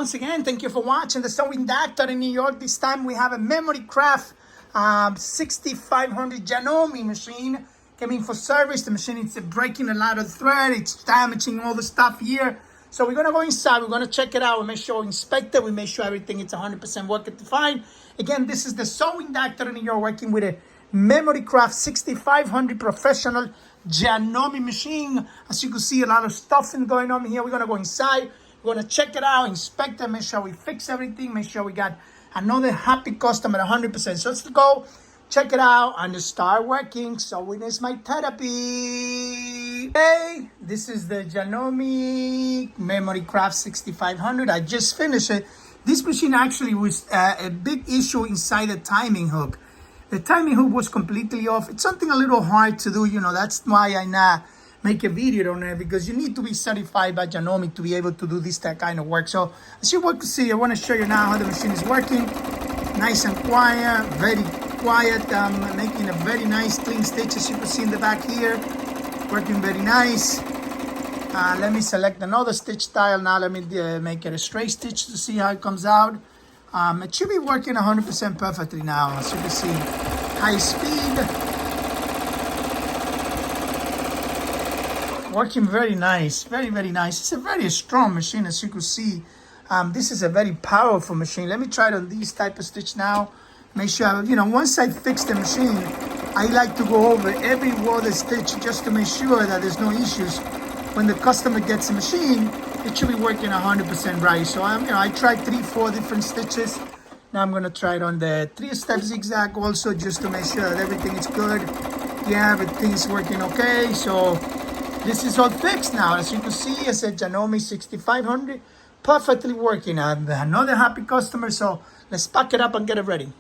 Once again, thank you for watching the Sewing Doctor in New York. This time we have a Memory Craft 6500 Janome machine. Came in for service. The machine is breaking a lot of thread. It's damaging all the stuff here. So we're going to go inside. We're going to check it out. We make sure we inspect it. We make sure everything is 100% working fine. Again, this is the Sewing Doctor in New York working with a Memory Craft 6500 professional Janome machine. As you can see, a lot of stuff going on here. We're going to go inside. We're going to check it out, inspect it, make sure we fix everything, make sure we got another happy customer at 100%. So let's go, check it out, and start working. Sewing is my therapy. Hey, this is the Janome Memory Craft 6500. I just finished it. This machine actually was a big issue inside the timing hook. The timing hook was completely off. It's something a little hard to do, that's why I not make a video on it, because you need to be certified by Janome to be able to do that kind of work. So as you can see, I want to show you now how the machine is working. Nice and quiet, very quiet. Making a very nice clean stitch, as you can see in the back here. Working very nice. Let me select another stitch style. Now let me make it a straight stitch to see how it comes out. It should be working 100% perfectly now. As you can see, high speed. Working very nice, very nice. It's a very strong machine, as you can see. This is a very powerful machine. Let me try it on these type of stitch now. Make sure, once I fix the machine, I like to go over every water stitch just to make sure that there's no issues. When the customer gets the machine, it should be working 100% right. So I tried 3-4 different stitches. Now I'm gonna try it on the 3-step zigzag also, just to make sure that everything is good. Yeah, everything is working okay. So this is all fixed now. As you can see, it's a Janome 6500, perfectly working. Another happy customer, so let's pack it up and get it ready.